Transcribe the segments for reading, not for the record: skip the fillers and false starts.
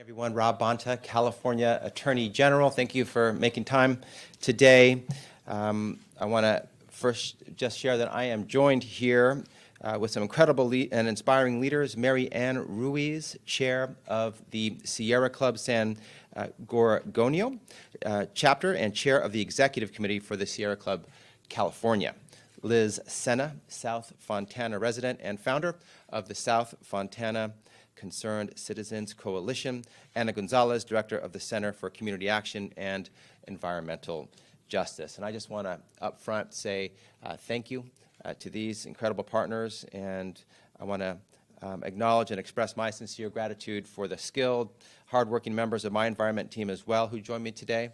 Everyone, Rob Bonta, California Attorney General. Thank you for making time today. I want to first just share that I am joined here with some incredible and inspiring leaders. Mary Ann Ruiz, Chair of the Sierra Club San Gorgonio Chapter and Chair of the Executive Committee for the Sierra Club California. Liz Sena, South Fontana resident and founder of the South Fontana Concerned Citizens Coalition. Ana Gonzalez, Director of the Center for Community Action and Environmental Justice. And I just want to up front say thank you to these incredible partners, and I want to acknowledge and express my sincere gratitude for the skilled, hardworking members of my environment team as well who joined me today.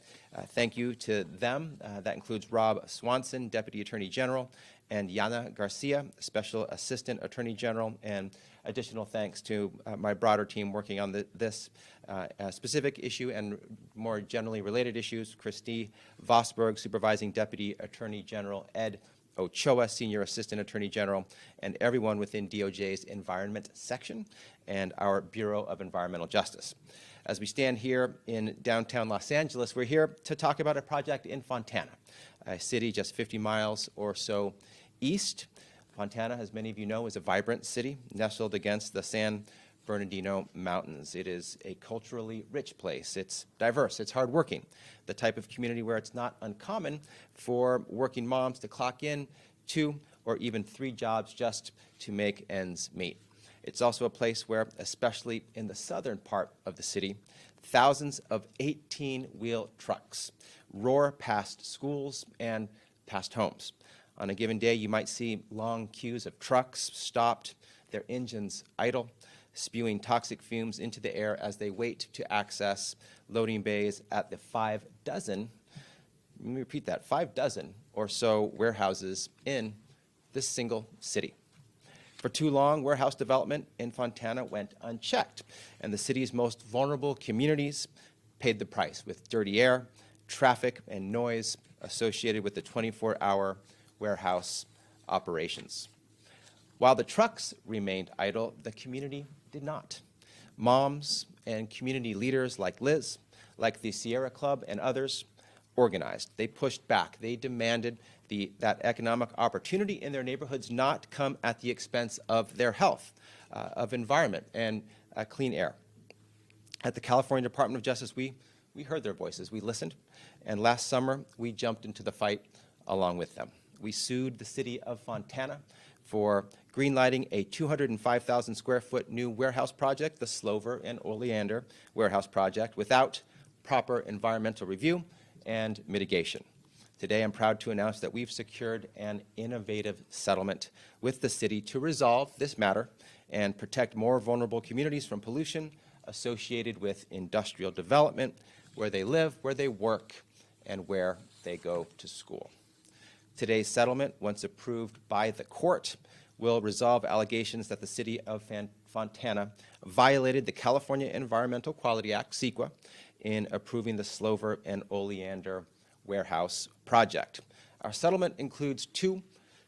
Thank you to them. That includes Rob Swanson, Deputy Attorney General, and Yana Garcia, Special Assistant Attorney General, and additional thanks to my broader team working on this specific issue and more generally related issues. Christy Vosberg, Supervising Deputy Attorney General, Ed Ochoa, Senior Assistant Attorney General, and everyone within DOJ's Environment Section and our Bureau of Environmental Justice. As we stand here in downtown Los Angeles, we're here to talk about a project in Fontana, a city just 50 miles or so east. Fontana, as many of you know, is a vibrant city nestled against the San Bernardino Mountains. It is a culturally rich place. It's diverse. It's hardworking, the type of community where it's not uncommon for working moms to clock in 2 or even 3 jobs just to make ends meet. It's also a place where, especially in the southern part of the city, thousands of 18-wheel trucks roar past schools and past homes. On a given day, you might see long queues of trucks stopped, their engines idle, spewing toxic fumes into the air as they wait to access loading bays at the 5 dozen, let me repeat that, 5 dozen or so warehouses in this single city. For too long, warehouse development in Fontana went unchecked, and the city's most vulnerable communities paid the price with dirty air, traffic, and noise associated with the 24-hour warehouse operations. While the trucks remained idle, the community did not. Moms and community leaders like Liz, like the Sierra Club and others, organized. They pushed back. They demanded that economic opportunity in their neighborhoods not come at the expense of their health, of environment, and clean air. At the California Department of Justice, we heard their voices. We listened, and last summer, we jumped into the fight along with them. We sued the city of Fontana for greenlighting a 205,000 square foot new warehouse project, the Slover and Oleander warehouse project, without proper environmental review and mitigation. Today, I'm proud to announce that we've secured an innovative settlement with the city to resolve this matter and protect more vulnerable communities from pollution associated with industrial development, where they live, where they work, and where they go to school. Today's settlement, once approved by the court, will resolve allegations that the city of Fontana violated the California Environmental Quality Act, CEQA, in approving the Slover and Oleander warehouse project. Our settlement includes two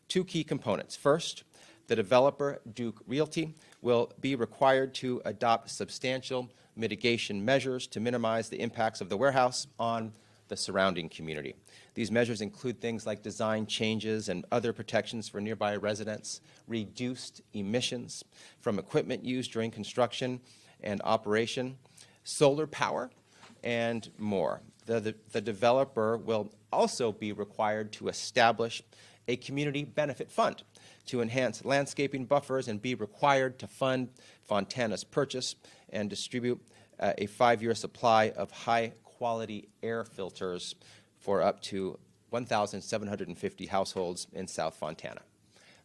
key components. First, the developer, Duke Realty, will be required to adopt substantial mitigation measures to minimize the impacts of the warehouse on the surrounding community. These measures include things like design changes and other protections for nearby residents, reduced emissions from equipment used during construction and operation, solar power, and more. The developer will also be required to establish a community benefit fund to enhance landscaping buffers and be required to fund Fontana's purchase and distribute a 5-year supply of high-quality air filters for up to 1,750 households in South Fontana.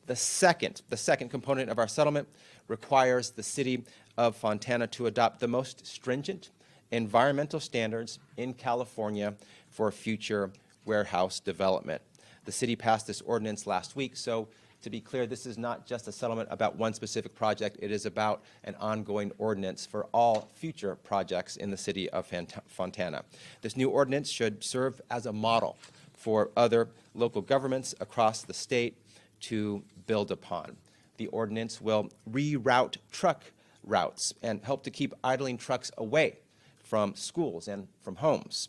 The second component of our settlement requires the city of Fontana to adopt the most stringent environmental standards in California for future warehouse development. The city passed this ordinance last week, so to be clear, this is not just a settlement about one specific project. It is about an ongoing ordinance for all future projects in the city of Fontana. This new ordinance should serve as a model for other local governments across the state to build upon. The ordinance will reroute truck routes and help to keep idling trucks away from schools and from homes.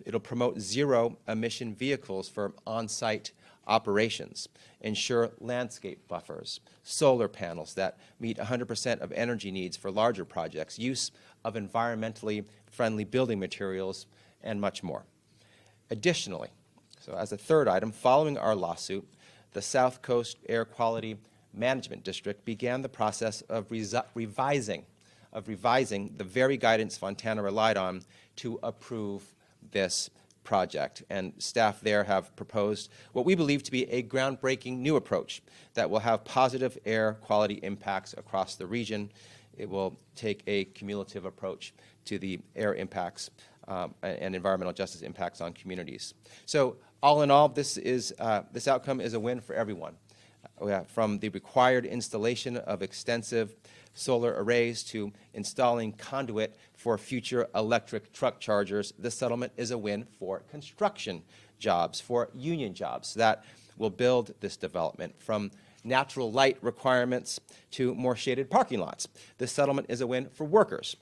It'll promote zero-emission vehicles for on-site operations, ensure landscape buffers, solar panels that meet 100% of energy needs for larger projects, use of environmentally friendly building materials, and much more. Additionally, so as a third item, following our lawsuit, the South Coast Air Quality Management District began the process of revising the very guidance Fontana relied on to approve this project. And staff there have proposed what we believe to be a groundbreaking new approach that will have positive air quality impacts across the region. It will take a cumulative approach to the air impacts and environmental justice impacts on communities. So all in all, this outcome is a win for everyone. From the required installation of extensive solar arrays to installing conduit for future electric truck chargers, this settlement is a win for construction jobs, for union jobs that will build this development. From natural light requirements to more shaded parking lots, this settlement is a win for workers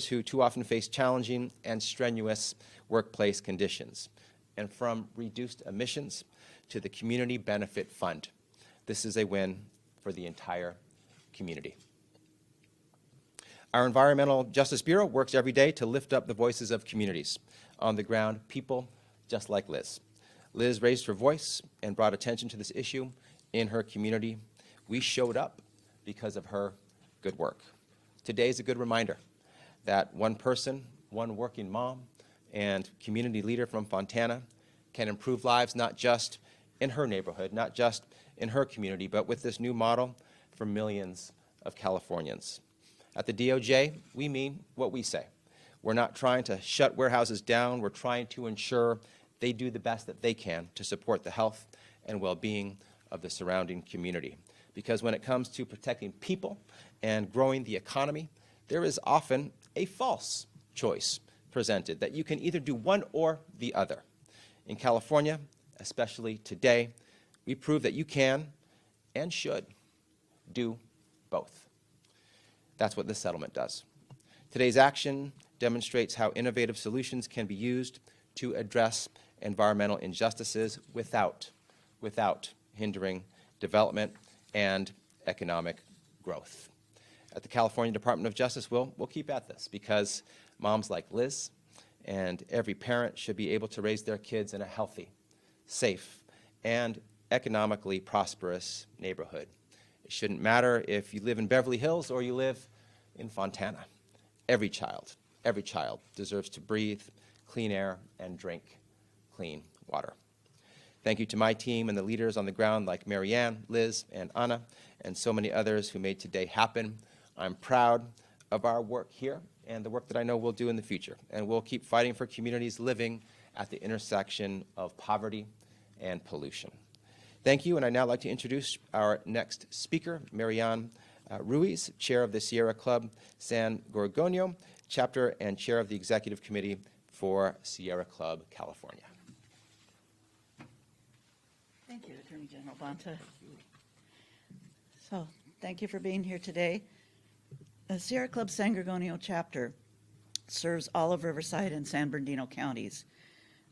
who too often face challenging and strenuous workplace conditions. And from reduced emissions to the Community Benefit Fund, this is a win for the entire community. Our Environmental Justice Bureau works every day to lift up the voices of communities on the ground, people just like Liz. Liz raised her voice and brought attention to this issue in her community. We showed up because of her good work. Today is a good reminder that one person, one working mom, and community leader from Fontana can improve lives not just in her neighborhood, not just in her community, but with this new model for millions of Californians. At the DOJ, we mean what we say. We're not trying to shut warehouses down. We're trying to ensure they do the best that they can to support the health and well-being of the surrounding community. Because when it comes to protecting people and growing the economy, there is often a false choice presented, that you can either do one or the other. In California, especially today, we prove that you can and should do both. That's what this settlement does. Today's action demonstrates how innovative solutions can be used to address environmental injustices without hindering development and economic growth. At the California Department of Justice, we'll keep at this, because moms like Liz and every parent should be able to raise their kids in a healthy, safe, and economically prosperous neighborhood. It shouldn't matter if you live in Beverly Hills or you live in Fontana. Every child deserves to breathe clean air and drink clean water. Thank you to my team and the leaders on the ground like Marianne, Liz, and Anna, and so many others who made today happen. I'm proud of our work here and the work that I know we'll do in the future. And we'll keep fighting for communities living at the intersection of poverty and pollution. Thank you, and I'd now like to introduce our next speaker, Marianne Ruiz, Chair of the Sierra Club San Gorgonio, Chapter and Chair of the Executive Committee for Sierra Club California. Thank you, Attorney General Bonta. So, thank you for being here today. The Sierra Club San Gorgonio chapter serves all of Riverside and San Bernardino counties.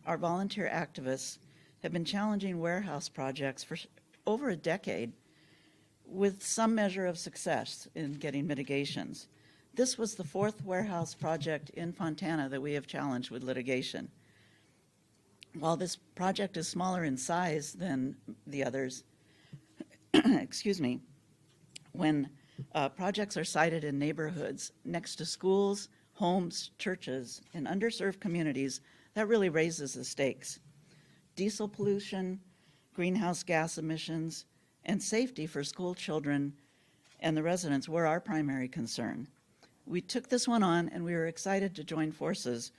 Our volunteer activists have been challenging warehouse projects for over a decade with some measure of success in getting mitigations. This was the fourth warehouse project in Fontana that we have challenged with litigation. While this project is smaller in size than the others, excuse me, when projects are sited in neighborhoods next to schools, homes, churches, and underserved communities, that really raises the stakes. Diesel pollution, greenhouse gas emissions, and safety for school children and the residents were our primary concern. We took this one on, and we were excited to join forces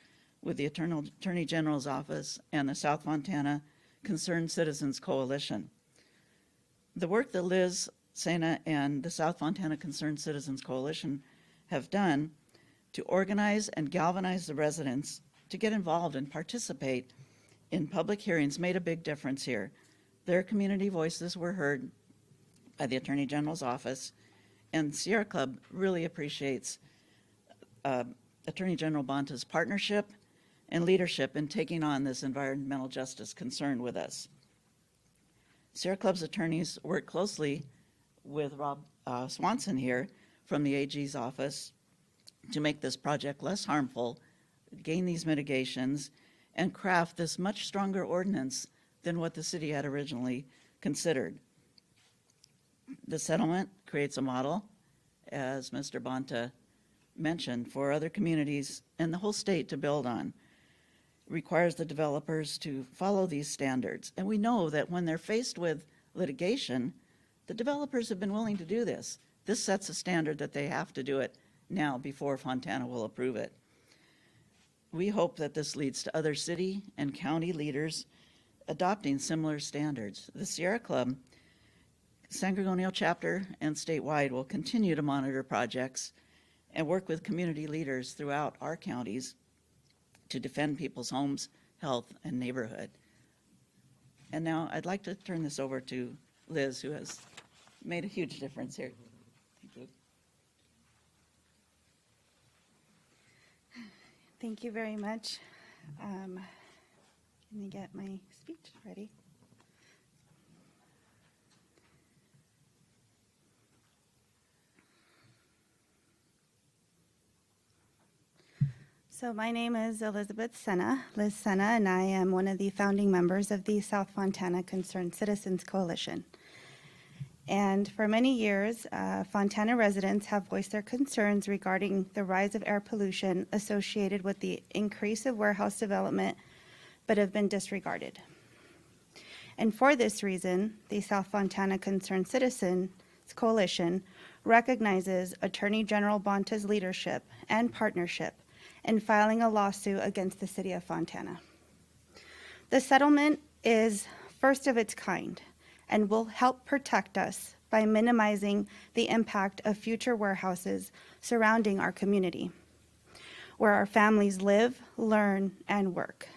with the Attorney General's Office and the South Fontana Concerned Citizens Coalition. The work that Liz, Sena, and the South Fontana Concerned Citizens Coalition have done to organize and galvanize the residents to get involved and participate in public hearings made a big difference here. Their community voices were heard by the Attorney General's Office, And Sierra Club really appreciates Attorney General Bonta's partnership and leadership in taking on this environmental justice concern with us. Sierra Club's attorneys work closely with Rob Swanson here from the AG's office to make this project less harmful, gain these mitigations, and craft this much stronger ordinance than what the city had originally considered. The settlement creates a model, as Mr. Bonta mentioned, for other communities and the whole state to build on. It requires the developers to follow these standards. And we know that when they're faced with litigation, the developers have been willing to do this. This sets a standard that they have to do it now before Fontana will approve it. We hope that this leads to other city and county leaders adopting similar standards. The Sierra Club, San Gorgonio chapter and statewide will continue to monitor projects and work with community leaders throughout our counties to defend people's homes, health, and neighborhood. And now I'd like to turn this over to Liz, who has made a huge difference here. Thank you. Thank you very much. Let me get my speech ready. So my name is Elizabeth Senna, Liz Senna, and I am one of the founding members of the South Fontana Concerned Citizens Coalition. And for many years, Fontana residents have voiced their concerns regarding the rise of air pollution associated with the increase of warehouse development, but have been disregarded. And for this reason, the South Fontana Concerned Citizens Coalition recognizes Attorney General Bonta's leadership and partnership in filing a lawsuit against the city of Fontana. The settlement is first of its kind and will help protect us by minimizing the impact of future warehouses surrounding our community, where our families live, learn, and work.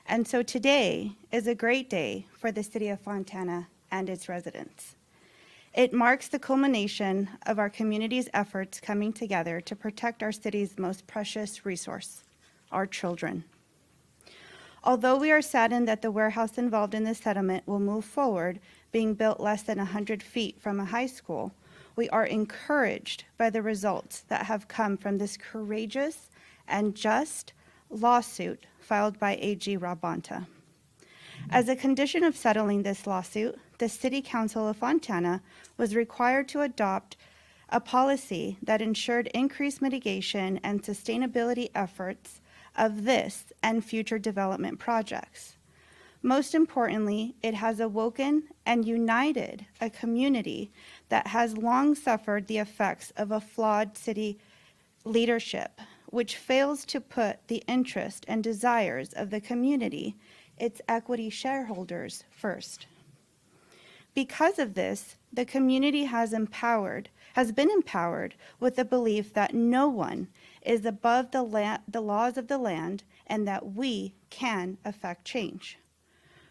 And so today is a great day for the city of Fontana and its residents. It marks the culmination of our community's efforts coming together to protect our city's most precious resource, our children. Although we are saddened that the warehouse involved in this settlement will move forward, being built less than 100 feet from a high school, we are encouraged by the results that have come from this courageous and just lawsuit filed by AG Rob Bonta. As a condition of settling this lawsuit, the City Council of Fontana was required to adopt a policy that ensured increased mitigation and sustainability efforts of this and future development projects. Most importantly, it has awoken and united a community that has long suffered the effects of a flawed city leadership, which fails to put the interest and desires of the community, its equity shareholders, first. Because of this, the community has been empowered with the belief that no one is above the laws of the land and that we can affect change.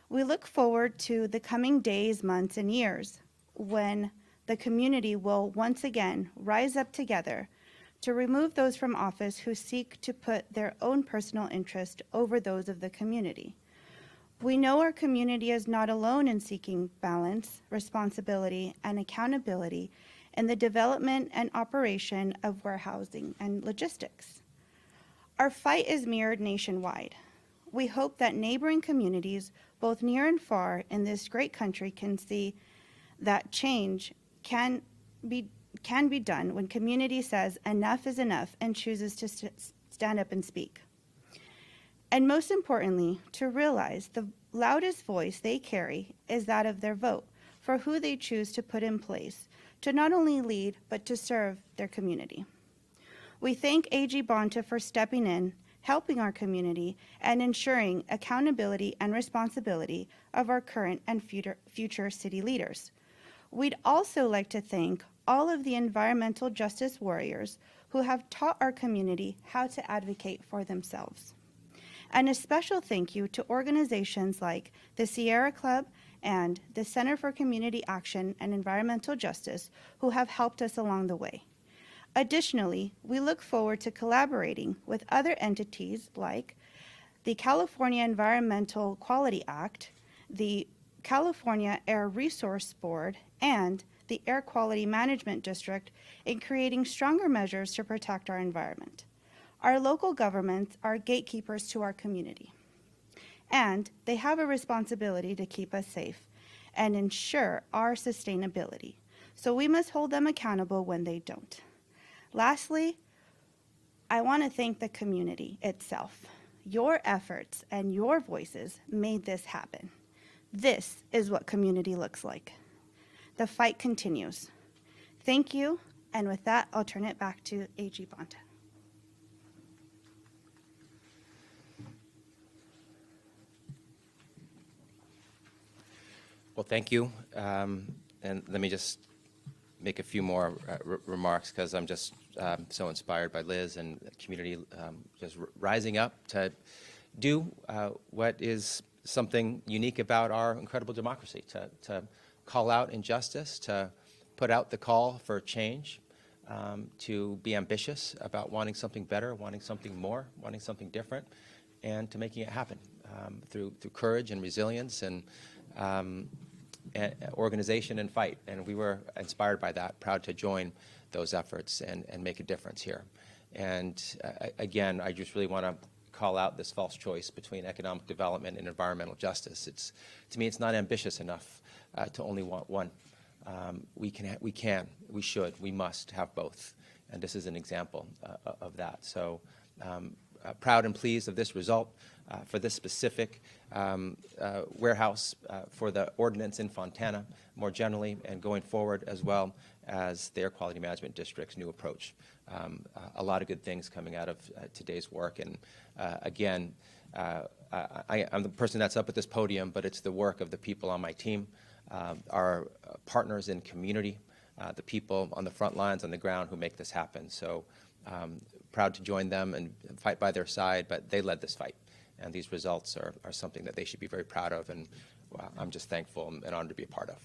We look forward to the coming days, months, and years when the community will once again rise up together to remove those from office who seek to put their own personal interest over those of the community. We know our community is not alone in seeking balance, responsibility, and accountability in the development and operation of warehousing and logistics. Our fight is mirrored nationwide. We hope that neighboring communities, both near and far in this great country, can see that change can be done when community says enough is enough and chooses to stand up and speak. And most importantly, to realize the loudest voice they carry is that of their vote for who they choose to put in place to not only lead, but to serve their community. We thank AG Bonta for stepping in, helping our community, and ensuring accountability and responsibility of our current and future city leaders. We'd also like to thank all of the environmental justice warriors who have taught our community how to advocate for themselves. And a special thank you to organizations like the Sierra Club and the Center for Community Action and Environmental Justice, who have helped us along the way. Additionally, we look forward to collaborating with other entities like the California Environmental Quality Act, the California Air Resource Board, and the Air Quality Management District in creating stronger measures to protect our environment. Our local governments are gatekeepers to our community, and they have a responsibility to keep us safe and ensure our sustainability. So we must hold them accountable when they don't. Lastly, I want to thank the community itself. Your efforts and your voices made this happen. This is what community looks like. The fight continues. Thank you, and with that, I'll turn it back to AG Bonta. Well, thank you. And let me just make a few more remarks, because I'm just so inspired by Liz and the community just rising up to do what is something unique about our incredible democracy, to call out injustice, to put out the call for change, to be ambitious about wanting something better, wanting something more, wanting something different, and to making it happen through courage and resilience and organization and fight. And we were inspired by that, proud to join those efforts and make a difference here. And again, I just really want to call out this false choice between economic development and environmental justice. To me, it's not ambitious enough to only want one. We should, we must have both. And this is an example of that. So proud and pleased of this result for this specific warehouse for the ordinance in Fontana more generally, and going forward as well as the Air Quality Management District's new approach. A lot of good things coming out of today's work. And again, I'm the person that's up at this podium, but it's the work of the people on my team, our partners in community, the people on the front lines on the ground who make this happen. So proud to join them and fight by their side, but they led this fight. And these results are something that they should be very proud of, and I'm just thankful and honored to be a part of.